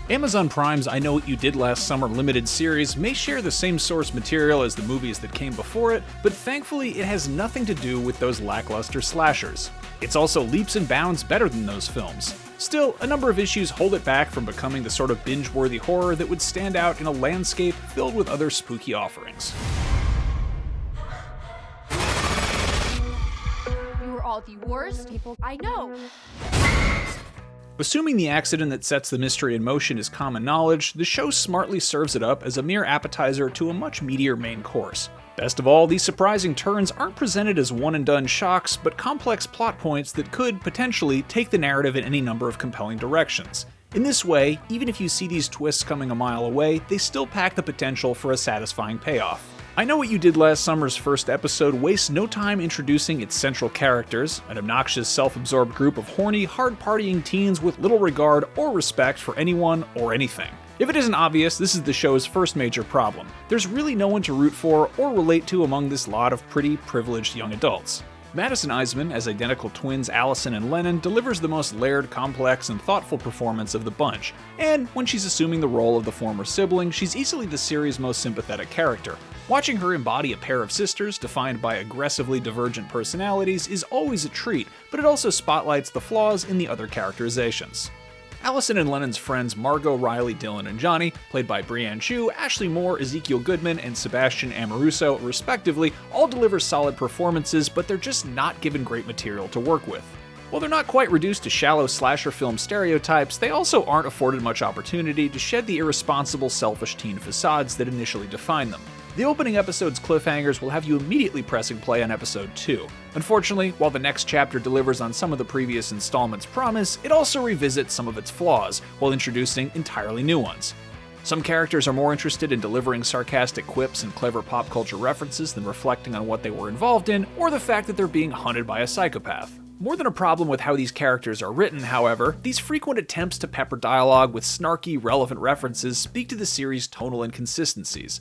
Amazon Prime's I Know What You Did Last Summer limited series may share the same source material as the movies that came before it, but thankfully it has nothing to do with those lackluster slashers. It's also leaps and bounds better than those films. Still, a number of issues hold it back from becoming the sort of binge-worthy horror that would stand out in a landscape filled with other spooky offerings. You were all the worst people I know. Assuming the accident that sets the mystery in motion is common knowledge, the show smartly serves it up as a mere appetizer to a much meatier main course. Best of all, these surprising turns aren't presented as one-and-done shocks, but complex plot points that could, potentially, take the narrative in any number of compelling directions. In this way, even if you see these twists coming a mile away, they still pack the potential for a satisfying payoff. I Know What You Did Last Summer's first episode wastes no time introducing its central characters, an obnoxious, self-absorbed group of horny, hard-partying teens with little regard or respect for anyone or anything. If it isn't obvious, this is the show's first major problem. There's really no one to root for or relate to among this lot of pretty, privileged young adults. Madison Iseman, as identical twins Allison and Lennon, delivers the most layered, complex, and thoughtful performance of the bunch, and when she's assuming the role of the former sibling, she's easily the series' most sympathetic character. Watching her embody a pair of sisters defined by aggressively divergent personalities is always a treat, but it also spotlights the flaws in the other characterizations. Allison and Lennon's friends Margot, Riley, Dylan, and Johnny, played by Brianne Chu, Ashley Moore, Ezekiel Goodman, and Sebastian Amoruso, respectively, all deliver solid performances, but they're just not given great material to work with. While they're not quite reduced to shallow slasher film stereotypes, they also aren't afforded much opportunity to shed the irresponsible, selfish teen facades that initially define them. The opening episode's cliffhangers will have you immediately pressing play on episode 2. Unfortunately, while the next chapter delivers on some of the previous installment's promise, it also revisits some of its flaws, while introducing entirely new ones. Some characters are more interested in delivering sarcastic quips and clever pop culture references than reflecting on what they were involved in, or the fact that they're being hunted by a psychopath. More than a problem with how these characters are written, however, these frequent attempts to pepper dialogue with snarky, relevant references speak to the series' tonal inconsistencies.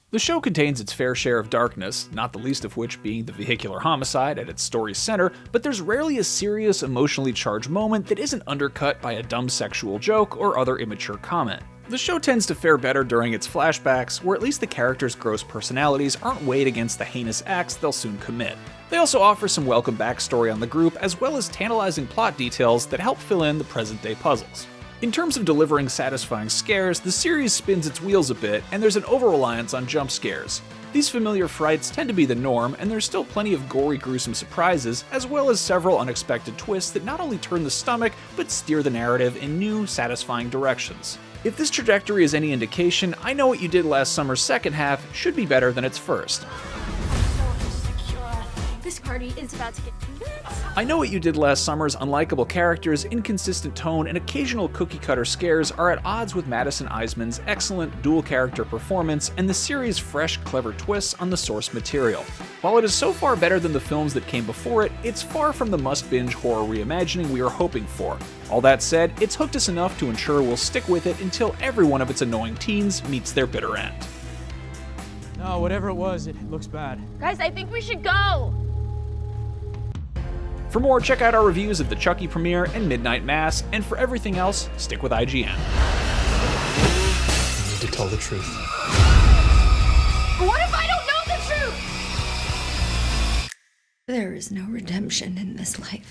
The show contains its fair share of darkness, not the least of which being the vehicular homicide at its story's center, but there's rarely a serious, emotionally charged moment that isn't undercut by a dumb sexual joke or other immature comment. The show tends to fare better during its flashbacks, where at least the characters' gross personalities aren't weighed against the heinous acts they'll soon commit. They also offer some welcome backstory on the group, as well as tantalizing plot details that help fill in the present-day puzzles. In terms of delivering satisfying scares, the series spins its wheels a bit, and there's an over-reliance on jump scares. These familiar frights tend to be the norm, and there's still plenty of gory, gruesome surprises, as well as several unexpected twists that not only turn the stomach, but steer the narrative in new, satisfying directions. If this trajectory is any indication, I Know What You Did Last Summer's second half should be better than its first. This party is about to get nuts. I Know What You Did Last Summer's unlikable characters, inconsistent tone, and occasional cookie-cutter scares are at odds with Madison Iseman's excellent dual-character performance and the series' fresh, clever twists on the source material. While it is so far better than the films that came before it, it's far from the must-binge horror reimagining we are hoping for. All that said, it's hooked us enough to ensure we'll stick with it until every one of its annoying teens meets their bitter end. No, whatever it was, it looks bad. Guys, I think we should go. For more, check out our reviews of the Chucky premiere and Midnight Mass, and for everything else, stick with IGN. You need to tell the truth. What if I don't know the truth? There is no redemption in this life.